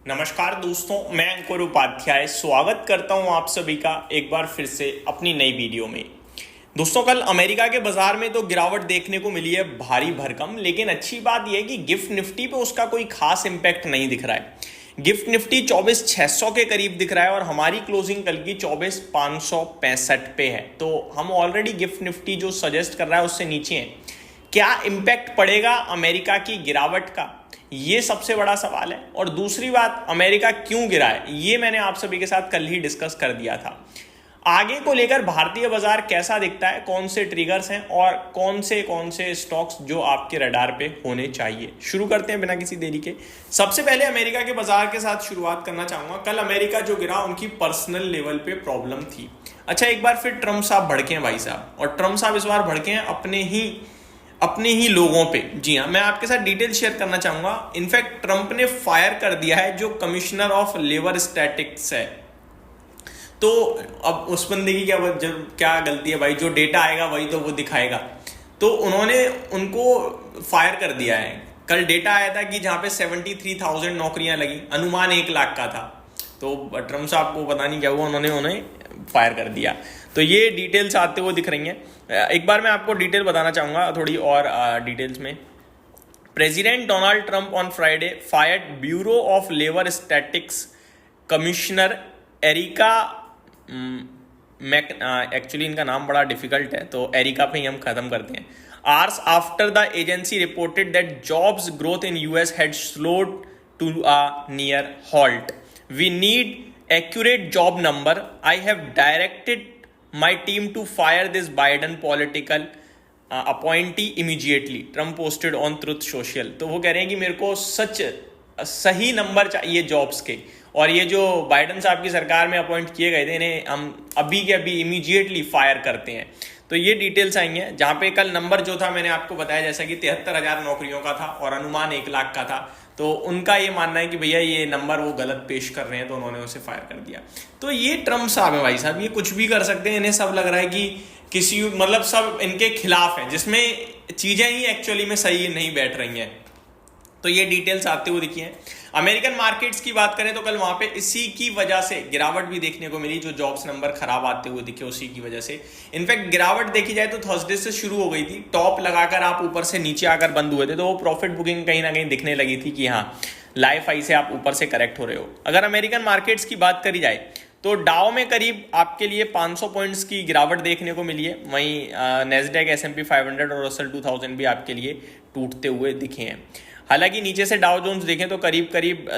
नमस्कार दोस्तों, मैं अंकुर उपाध्याय स्वागत करता हूं आप सभी का एक बार फिर से अपनी नई वीडियो में। दोस्तों, कल अमेरिका के बाजार में तो गिरावट देखने को मिली है भारी भरकम, लेकिन अच्छी बात यह है कि गिफ्ट निफ्टी पे उसका कोई खास इंपैक्ट नहीं दिख रहा है। गिफ्ट निफ्टी 24,600 के करीब दिख रहा है और हमारी क्लोजिंग कल की 24,565 पे है। तो हम ऑलरेडी गिफ्ट निफ्टी जो सजेस्ट कर रहा है उससे नीचे है। क्या इंपैक्ट पड़ेगा अमेरिका की गिरावट का, ये सबसे बड़ा सवाल है। और दूसरी बात, अमेरिका क्यों गिरा है, ये मैंने आप सभी के साथ कल ही डिस्कस कर दिया था। आगे को लेकर भारतीय बाजार कैसा दिखता है, कौन से ट्रिगर्स हैं और कौन से स्टॉक्स जो आपके रडार पे होने चाहिए, शुरू करते हैं बिना किसी देरी के। सबसे पहले अमेरिका के बाजार के साथ शुरुआत करना चाहूंगा। कल अमेरिका जो गिरा उनकी पर्सनल लेवल पे प्रॉब्लम थी। अच्छा, एक बार फिर ट्रंप साहब भड़के हैं भाई साहब, और ट्रंप साहब इस बार भड़के हैं अपने ही लोगों पे। जी हाँ, मैं आपके साथ डिटेल शेयर करना चाहूंगा। इनफैक्ट ट्रंप ने फायर कर दिया है जो कमिश्नर ऑफ लेबर स्टैटिक्स है। तो अब उस बंदे की क्या गलती है भाई, जो डेटा आएगा वही तो वो दिखाएगा। तो उन्होंने उनको फायर कर दिया है। कल डेटा आया था कि जहां पे 73,000 नौकरियां लगी, अनुमान 1 लाख का था। तो ट्रंप साहब को पता नहीं क्या हुआ, उन्होंने उन्हें फायर कर दिया। तो ये डिटेल्स आते हुए दिख रही हैं। एक बार मैं आपको डिटेल बताना चाहूंगा थोड़ी और डिटेल्स में। President Donald Trump on Friday fired Bureau of Labor statics commissioner Erika actually इनका नाम बड़ा डिफिकल्ट है, तो एरिका पे ही हम खत्म करते हैं। Hours after the agency reported that jobs growth in US had slowed to a near halt. We need accurate job number. I have directed my team to fire this Biden political appointee immediately. Trump posted on Truth Social. तो वो कह रहे हैं कि मेरे को सही number चाहिए जॉब्स के, और ये जो बाइडन साहब की सरकार में अपॉइंट किए गए थे इन्हें हम अभी के अभी इमीडिएटली फायर करते हैं। तो ये डिटेल्स आई हैं, जहां पे कल नंबर जो था मैंने आपको बताया जैसा कि 73,000 नौकरियों का था और अनुमान 1 लाख का था। तो उनका ये मानना है कि भैया ये नंबर वो गलत पेश कर रहे हैं, तो उन्होंने उसे फायर कर दिया। तो ये ट्रम्प साहब है भाई साहब, ये कुछ भी कर सकते हैं। इन्हें सब लग रहा है कि किसी मतलब सब इनके खिलाफ है, जिसमें चीजें ही एक्चुअली में सही नहीं बैठ रही हैं। तो ये डिटेल्स आते हुए दिखी हैं। अमेरिकन मार्केट्स की बात करें तो कल वहां पे इसी की वजह से गिरावट भी देखने को मिली, जो जॉब्स नंबर खराब आते हुए दिखे उसी की वजह से। इनफैक्ट गिरावट देखी जाए तो थर्सडे से शुरू हो गई थी। टॉप लगाकर आप ऊपर से नीचे आकर बंद हुए थे, तो वो प्रॉफिट बुकिंग कहीं ना कहीं दिखने लगी थी कि हाँ लाइफ आई से आप ऊपर से करेक्ट हो रहे हो। अगर अमेरिकन मार्केट्स की बात करी जाए तो डाउ में करीब आपके लिए 500 पॉइंट्स की गिरावट देखने को मिली है। वहीं नेस्डैक, S&P 500 और रसल 2000 भी आपके लिए टूटते हुए दिखे हैं। हालांकि नीचे से डाउ जोन्स देखें तो करीब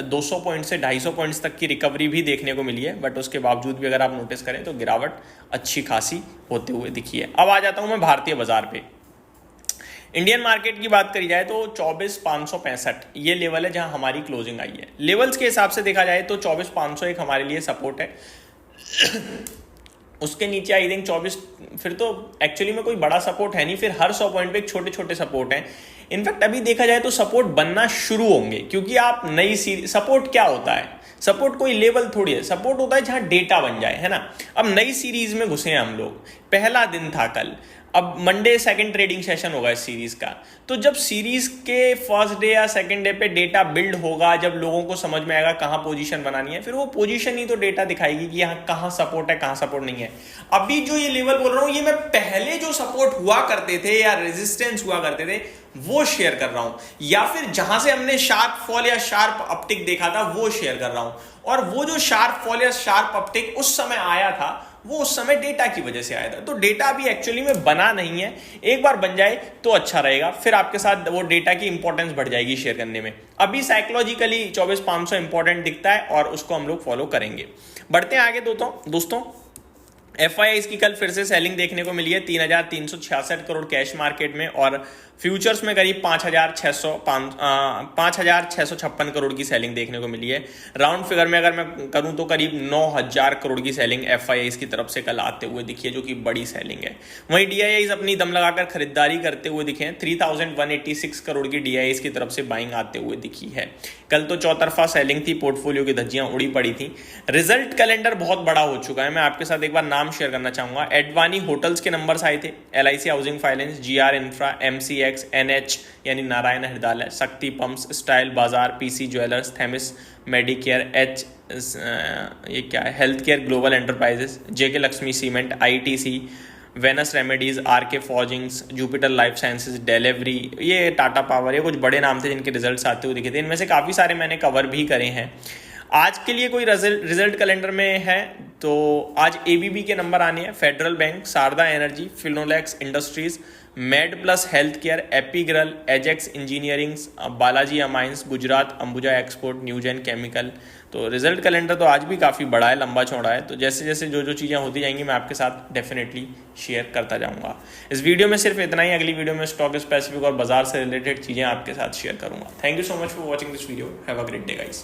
200 पॉइंट से 250 पॉइंट्स तक की रिकवरी भी देखने को मिली है, बट उसके बावजूद भी अगर आप नोटिस करें तो गिरावट अच्छी खासी होते हुए दिखी है। अब आ जाता हूं मैं भारतीय बाजार पे। इंडियन मार्केट की बात करी जाए तो 24,565 ये लेवल है जहां हमारी क्लोजिंग आई है। लेवल्स के हिसाब से देखा जाए तो 24,501 हमारे लिए सपोर्ट है। उसके नीचे आई थिंक 24, फिर तो एक्चुअली में कोई बड़ा सपोर्ट है नहीं, फिर हर 100 पॉइंट पे एक छोटे छोटे सपोर्ट हैं। इनफैक्ट अभी देखा जाए तो सपोर्ट बनना शुरू होंगे, क्योंकि आप नई सीरीज, सपोर्ट क्या होता है, सपोर्ट कोई लेवल थोड़ी है, सपोर्ट होता है जहां डेटा बन जाए, है ना। अब नई सीरीज में घुसे हैं हम लोग, पहला दिन था कल, अब मंडे सेकंड ट्रेडिंग सेशन होगा इस सीरीज का। तो जब सीरीज के फर्स्ट डे या सेकंड डे पे डेटा बिल्ड होगा, जब लोगों को समझ में आएगा कहां पोजीशन बनानी है, फिर वो पोजीशन ही तो डेटा दिखाएगी कि यहाँ कहां सपोर्ट है कहां सपोर्ट नहीं है। अभी जो ये लेवल बोल रहा हूं, ये मैं पहले जो सपोर्ट हुआ करते थे या रेजिस्टेंस हुआ करते थे वो शेयर कर रहा हूं, या फिर जहां से हमने शार्प फॉल या शार्प अपटिक देखा था वो शेयर कर रहा हूं। और वो जो शार्प फॉल या शार्प अपटिक उस समय आया था, वो उस समय डेटा की वजह से आया था। तो डेटा अभी एक्चुअली में बना नहीं है, एक बार बन जाए तो अच्छा रहेगा, फिर आपके साथ वो डेटा की इंपॉर्टेंस बढ़ जाएगी शेयर करने में। अभी साइकोलॉजिकली 24,500 इंपॉर्टेंट दिखता है और उसको हम लोग फॉलो करेंगे। बढ़ते हैं आगे दोस्तों। FIIs की कल फिर से सेलिंग देखने को मिली है 3,366 करोड़ कैश मार्केट में, और फ्यूचर्स में करीब 5,656 करोड़ की सेलिंग देखने को मिली है। राउंड फिगर में अगर मैं करूं तो करीब 9,000 करोड़ की सेलिंग FIIs की तरफ से कल आते हुए दिखी है, जो कि बड़ी सेलिंग है। वहीं DIIs अपनी दम लगाकर खरीदारी करते हुए दिखे हैं। 3,186 करोड़ की DIIs की तरफ से बाइंग आते हुए दिखी है। कल तो चौतरफा सेलिंग थी, पोर्टफोलियो की धज्जियां उड़ी पड़ी थी। रिजल्ट कैलेंडर बहुत बड़ा हो चुका है। मैं आपके साथ एक बार नाम शेयर करना चाहूंगा। एडवानी होटल्स के नंबर्स आए थे, LIC housing finance, GR infra, MCX, index, NH यानी Narayana Hrudayalaya, Shakti pumps, style Bazaar, PC jewellers, Themis Medicare, ये क्या है, health care global enterprises, JK Lakshmi cement, ITC, Venus remedies, RK forgings, Jupiter life sciences, delivery, ये Tata power, ये कुछ बड़े नाम थे जिनके रिजल्ट्स आते हुए दिखे थे। इनमें से काफ़ी सारे मैंने कवर भी करे हैं। आज के लिए कोई रिजल्ट कैलेंडर में है तो आज ABB के नंबर आने हैं। Federal bank, Sharda energy, Finolex industries, med plus health care, Epigral, Ajax engineering, Balaji amines, Gujarat Ambuja export, Neogen chemical. तो रिजल्ट कैलेंडर तो आज भी काफ़ी बड़ा है, लंबा चौड़ा है। तो जैसे जैसे जो चीज़ें होती जाएंगी मैं आपके साथ डेफिनेटली शेयर करता जाऊंगा। इस वीडियो में सिर्फ इतना ही, अगली वीडियो में स्टॉक स्पेसिफिक और बाजार से रिलेटेड चीज़ें आपके साथ शेयर करूंगा। Thank you so much for watching this video. Have a great day guys.